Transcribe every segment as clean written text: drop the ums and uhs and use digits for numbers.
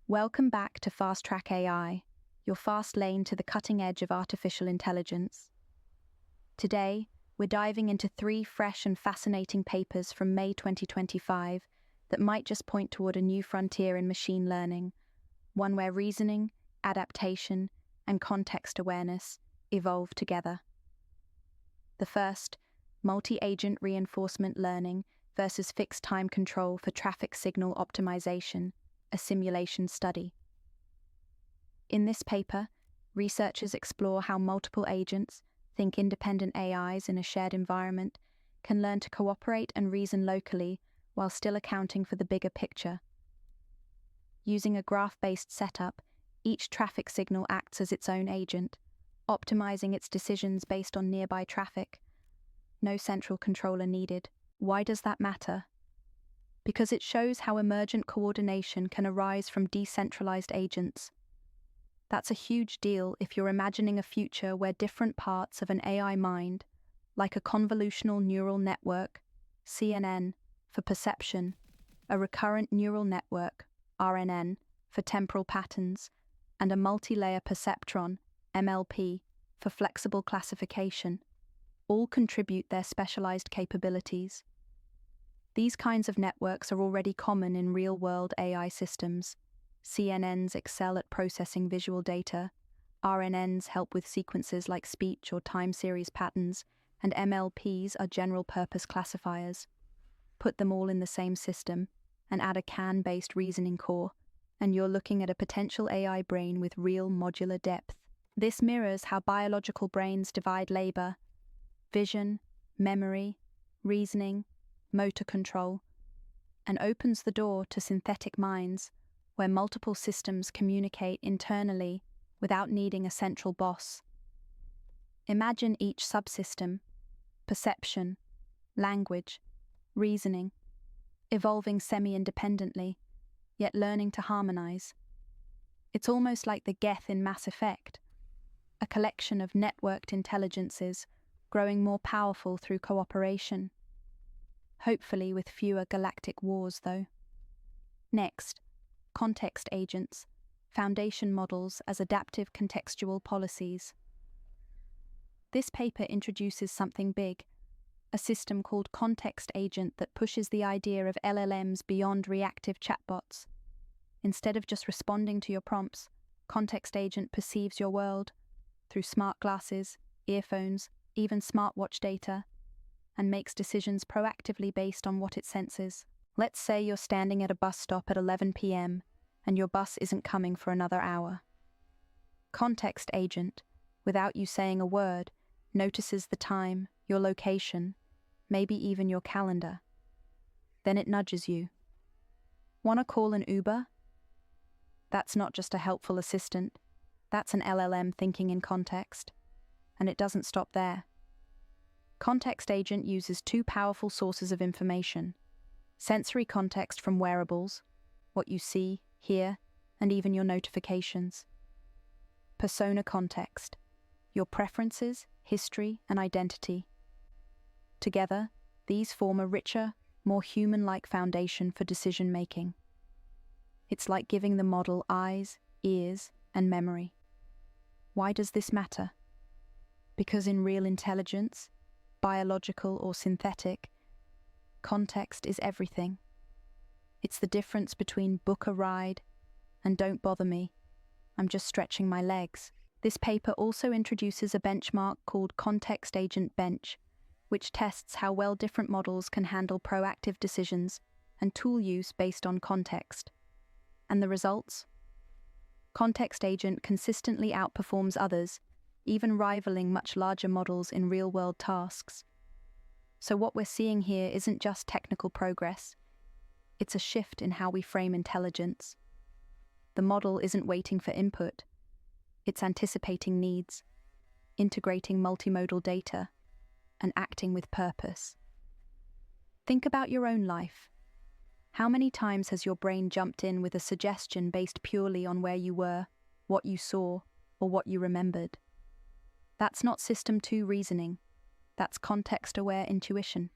Welcome back to FastTrackAI, your fast lane to the cutting edge of artificial intelligence. Today, we're diving into 3 fresh and fascinating papers from May 2025 that might just point toward a new frontier in machine learning, one where reasoning, adaptation, and context awareness evolve together. The first, multi-agent reinforcement learning versus fixed time control for traffic signal optimization, a simulation study. In this paper, researchers explore how multiple agents, think independent AIs in a shared environment, can learn to cooperate and reason locally while still accounting for the bigger picture. Using a graph-based setup, each traffic signal acts as its own agent, optimizing its decisions based on nearby traffic. No central controller needed. Why does that matter? Because it shows how emergent coordination can arise from decentralized agents. That's a huge deal if you're imagining a future where different parts of an AI mind, like a convolutional neural network, CNN, for perception, a recurrent neural network, RNN, for temporal patterns, and a multi-layer perceptron, MLP, for flexible classification, all contribute their specialized capabilities. These kinds of networks are already common in real-world AI systems. CNNs excel at processing visual data, RNNs help with sequences like speech or time series patterns, and MLPs are general-purpose classifiers. Put them all in the same system, and add a CAN-based reasoning core, and you're looking at a potential AI brain with real modular depth. This mirrors how biological brains divide labor: vision, memory, reasoning, motor control, and opens the door to synthetic minds, where multiple systems communicate internally without needing a central boss. Imagine each subsystem, perception, language, reasoning, evolving semi-independently, yet learning to harmonize. It's almost like the Geth in Mass Effect, a collection of networked intelligences growing more powerful through cooperation. Hopefully with fewer galactic wars, though. Next, context agents, foundation models as adaptive contextual policies. This paper introduces something big, a system called ContextAgent that pushes the idea of LLMs beyond reactive chatbots. Instead of just responding to your prompts, ContextAgent perceives your world through smart glasses, earphones, even smartwatch data, and makes decisions proactively based on what it senses. Let's say you're standing at a bus stop at 11 p.m. and your bus isn't coming for another hour. ContextAgent, without you saying a word, notices the time, your location, maybe even your calendar. Then it nudges you. Want to call an Uber? That's not just a helpful assistant. That's an LLM thinking in context. And it doesn't stop there. ContextAgent uses 2 powerful sources of information: sensory context from wearables, what you see, hear, and even your notifications; persona context, your preferences, history, and identity. Together, these form a richer, more human-like foundation for decision-making. It's like giving the model eyes, ears, and memory. Why does this matter? Because in real intelligence, biological or synthetic, context is everything. It's the difference between book a ride and don't bother me, I'm just stretching my legs. This paper also introduces a benchmark called ContextAgent Bench, which tests how well different models can handle proactive decisions and tool use based on context. And the results? ContextAgent consistently outperforms others, even rivaling much larger models in real-world tasks. So what we're seeing here isn't just technical progress, it's a shift in how we frame intelligence. The model isn't waiting for input, it's anticipating needs, integrating multimodal data, and acting with purpose. Think about your own life. How many times has your brain jumped in with a suggestion based purely on where you were, what you saw, or what you remembered? That's not System 2 reasoning. That's context-aware intuition.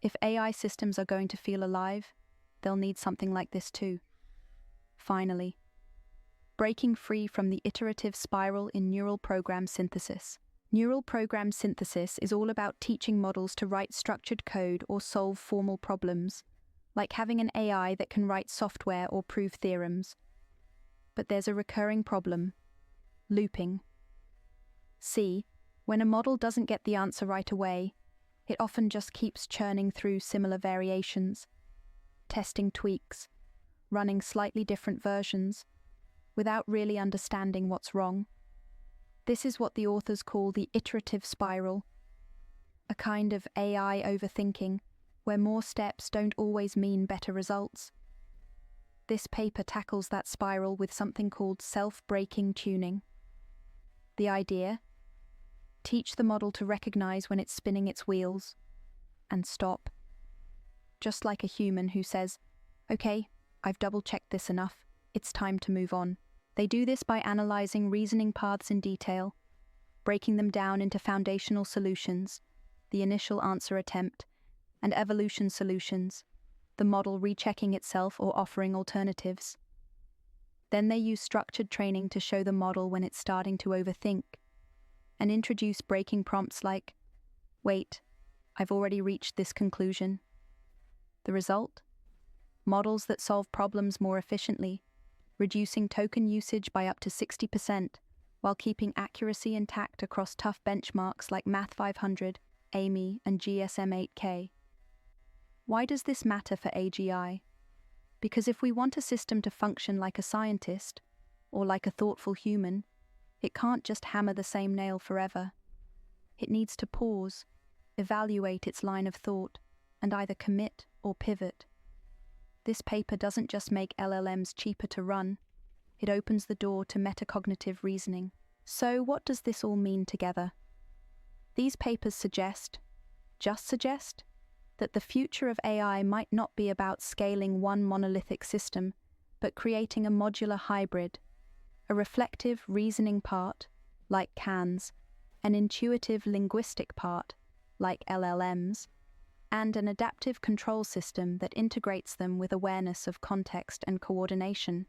If AI systems are going to feel alive, they'll need something like this too. finally. Breaking free from the iterative spiral in neural program synthesis. Neural program synthesis is all about teaching models to write structured code or solve formal problems, like having an AI that can write software or prove theorems. But there's a recurring problem: looping. See, when a model doesn't get the answer right away, it often just keeps churning through similar variations, testing tweaks, running slightly different versions, without really understanding what's wrong. This is what the authors call the iterative spiral, a kind of AI overthinking, where more steps don't always mean better results. This paper tackles that spiral with something called self-breaking tuning. The idea: teach the model to recognize when it's spinning its wheels, and stop. Just like a human who says, "Okay, I've double-checked this enough, it's time to move on." They do this by analyzing reasoning paths in detail, breaking them down into foundational solutions, the initial answer attempt, and evolution solutions, the model rechecking itself or offering alternatives. Then they use structured training to show the model when it's starting to overthink, and introduce breaking prompts like, "Wait, I've already reached this conclusion." The result? Models that solve problems more efficiently, reducing token usage by up to 60%, while keeping accuracy intact across tough benchmarks like Math 500, AMY, and GSM 8K. Why does this matter for AGI? Because if we want a system to function like a scientist, or like a thoughtful human, it can't just hammer the same nail forever. It needs to pause, evaluate its line of thought, and either commit or pivot. This paper doesn't just make LLMs cheaper to run, it opens the door to metacognitive reasoning. So what does this all mean together? These papers suggest, that the future of AI might not be about scaling one monolithic system, but creating a modular hybrid, a reflective reasoning part, like CANs, an intuitive linguistic part, like LLMs, and an adaptive control system that integrates them with awareness of context and coordination.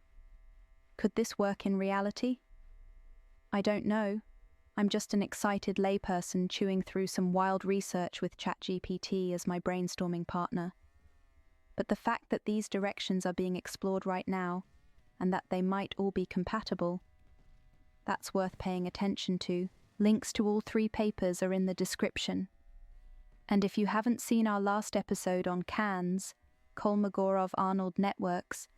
Could this work in reality? I don't know. I'm just an excited layperson chewing through some wild research with ChatGPT as my brainstorming partner. But the fact that these directions are being explored right now, and that they might all be compatible, that's worth paying attention to. Links to all 3 papers are in the description. And if you haven't seen our last episode on CANs, Kolmogorov-Arnold networks,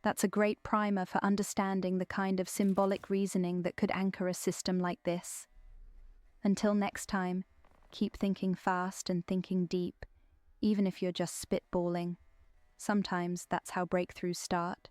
that's a great primer for understanding the kind of symbolic reasoning that could anchor a system like this. Until next time, keep thinking fast and thinking deep, even if you're just spitballing. Sometimes that's how breakthroughs start.